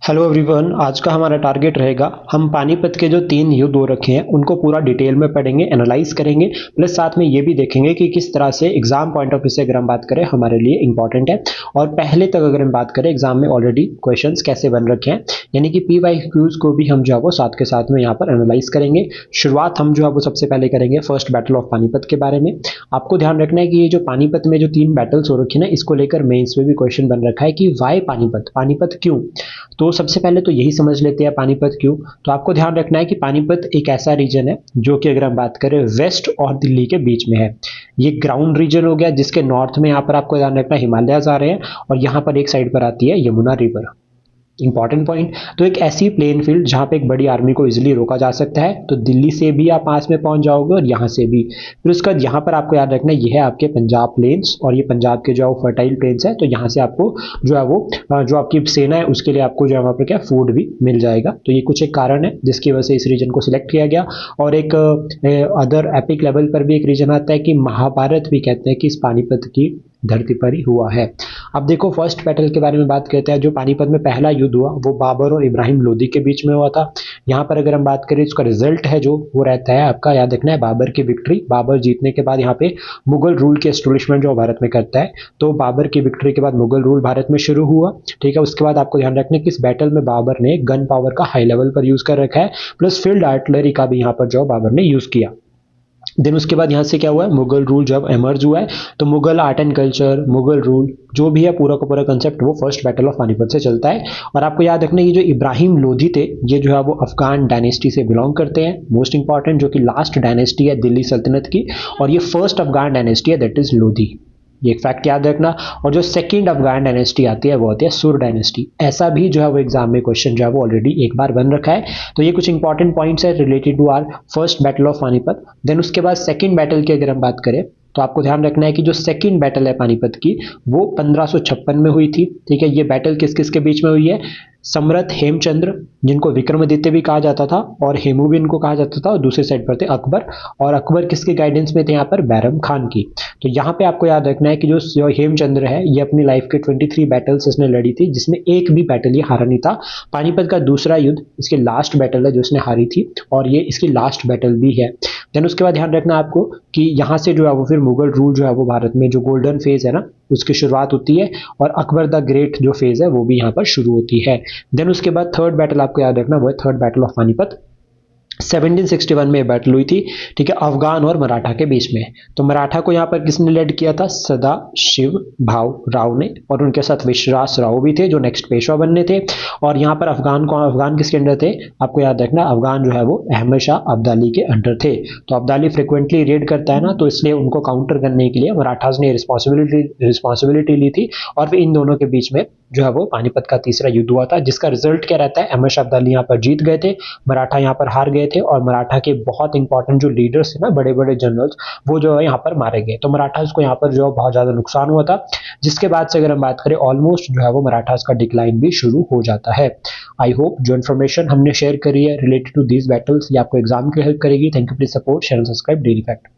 Hello everyone, आज का हमारा टारगेट रहेगा हम पानीपत के जो 3 युद्ध हो रखे हैं उनको पूरा डिटेल में पढ़ेंगे, एनालाइज करेंगे, प्लस साथ में ये भी देखेंगे कि किस तरह से एग्जाम पॉइंट ऑफ व्यू से अगर हम बात करें हमारे लिए इंपॉर्टेंट है। और पहले तक अगर हम बात करें एग्जाम में ऑलरेडी क्वेश्चंस कैसे बन रखे हैं, यानी कि PYQs को भी हम जो है वो साथ के साथ में यहाँ पर एनालाइज करेंगे। शुरुआत हम जो है वो सबसे पहले करेंगे फर्स्ट बैटल ऑफ पानीपत के बारे में। आपको ध्यान रखना है कि ये जो पानीपत में जो 3 बैटल्स हो रखी है ना, इसको लेकर मेंस में भी क्वेश्चन बन रखा है कि वाई पानीपत, पानीपत क्यों। तो सबसे पहले तो यही समझ लेते हैं पानीपत क्यों। तो आपको ध्यान रखना है कि पानीपत एक ऐसा रीजन है जो कि अगर हम बात करें वेस्ट और दिल्ली के बीच में है। ये ग्राउंड रीजन हो गया जिसके नॉर्थ में यहाँ पर आपको ध्यान रखना हिमालयाज आ रहे हैं और यहाँ पर एक साइड पर आती है यमुना रिवर। Important point. तो एक ऐसी प्लेन फील्ड जहां पे एक बड़ी आर्मी को इजीली रोका जा सकता है, तो दिल्ली से भी आप पास में पहुंच जाओगे और यहाँ से भी। फिर उसके बाद यहाँ पर आपको याद रखना है ये है आपके पंजाब प्लेन्स और ये पंजाब के जो है वो फर्टाइल प्लेन्स है, तो यहाँ से आपको जो है वो जो आपकी सेना है उसके लिए आपको जो है वहाँ पर क्या फूड भी मिल जाएगा। तो ये कुछ एक कारण है जिसकी वजह से इस रीजन को सिलेक्ट किया गया। और एक अदर एपिक लेवल पर भी एक रीजन आता है कि महाभारत भी कहते हैं कि इस पानीपत की धरती पर ही हुआ है। अब देखो फर्स्ट बैटल के बारे में बात करते हैं। जो पानीपत में पहला युद्ध हुआ वो बाबर और इब्राहिम लोदी के बीच में हुआ था। यहाँ पर अगर हम बात करें इसका रिजल्ट है जो वो रहता है, आपका याद रखना है बाबर की विक्ट्री। बाबर जीतने के बाद यहाँ पे मुगल रूल के एस्टेब्लिशमेंट जो भारत में करता है, तो बाबर की विक्ट्री के बाद मुगल रूल भारत में शुरू हुआ। ठीक है, उसके बाद आपको ध्यान रखना है कि इस बैटल में बाबर ने गन पावर का हाई लेवल पर यूज कर रखा है, प्लस फील्ड आर्टिलरी का भी यहाँ पर जो बाबर ने यूज किया। देन उसके बाद यहाँ से क्या हुआ है, मुगल रूल जब एमर्ज हुआ है, तो Mughal art and culture, Mughal rule जो भी है पूरा का पूरा कंसेप्ट वो फर्स्ट बैटल ऑफ पानीपत से चलता है। और आपको याद रखना ये जो इब्राहिम लोधी थे ये जो है वो अफगान डायनेस्टी से बिलोंग करते हैं, मोस्ट इंपॉर्टेंट, जो कि लास्ट डायनेस्टी है दिल्ली सल्तनत की, और ये फर्स्ट अफगान डायनेस्टी है, दैट इज लोधी। ये एक फैक्ट याद रखना। और जो सेकंड अफगान डायनेस्टी आती है वो होती है सुर डायनेस्टी। ऐसा भी जो है वो एग्जाम में क्वेश्चन जो है वो ऑलरेडी एक बार बन रखा है। तो ये कुछ इंपॉर्टेंट पॉइंट्स है related to our first battle of Panipat. Then उसके बाद सेकंड बैटल की अगर हम बात करें तो आपको ध्यान रखना है कि जो सेकंड बैटल है पानीपत की वो 1556 में हुई थी। ठीक है, ये बैटल किस किस के बीच में हुई है, सम्राट हेमचंद्र जिनको विक्रमादित्य भी कहा जाता था और हेमू भी इनको कहा जाता था, और दूसरे साइड पर थे अकबर। और अकबर किसके गाइडेंस में थे यहाँ पर, बैरम खान की। तो यहाँ पे आपको याद रखना है कि जो हेमचंद्र है ये अपनी लाइफ के 23 बैटल्स इसने लड़ी थी जिसमें एक भी बैटल ये हारा नहीं था। पानीपत का दूसरा युद्ध इसकी लास्ट बैटल है जो इसने हारी थी और ये इसकी लास्ट बैटल भी है। देन उसके बाद ध्यान रखना आपको कि यहाँ से जो है वो फिर मुगल रूल जो है वो भारत में जो गोल्डन फेज है ना उसकी शुरुआत होती है, और अकबर द ग्रेट जो फेज है वो भी यहाँ पर शुरू होती है। देन उसके बाद थर्ड बैटल आपको याद रखना वो है थर्ड बैटल ऑफ पानीपत। 1761 में बैटल हुई थी, ठीक है, अफगान और मराठा के बीच में। तो मराठा को यहाँ पर किसने लेड किया था, सदा शिव भाव राव ने, और उनके साथ विश्वास राव भी थे जो नेक्स्ट पेशवा बनने थे। और यहाँ पर अफगान किसके अंडर थे, आपको याद रखना अफगान जो है वो अहमद शाह अब्दाली के अंडर थे। तो अब्दाली फ्रिक्वेंटली रेड करता है ना, तो इसलिए उनको काउंटर करने के लिए मराठाज ने रिस्पॉन्सिबिलिटी ली थी। और फिर इन दोनों के बीच में जो है वो पानीपत का तीसरा युद्ध हुआ था जिसका रिजल्ट क्या रहता है, अहमद शाह अब्दाली यहाँ पर जीत गए थे, मराठा यहाँ पर हार गए थे, और मराठा के बहुत इंपॉर्टेंट जो लीडर्स थे ना, बड़े बड़े जनरल्स, वो जो है यहाँ पर मारे गए। तो मराठास को यहाँ पर जो बहुत ज्यादा नुकसान हुआ था, जिसके बाद से अगर हम बात करें ऑलमोस्ट जो है वो मराठास का डिक्लाइन भी शुरू हो जाता है। आई होप जो इन्फॉर्मेशन हमने शेयर करी है रिलेटेड टू दीज बैटल्स ये आपको एग्जाम की हेल्प करेगी। Thank you, please support share and subscribe daily fact.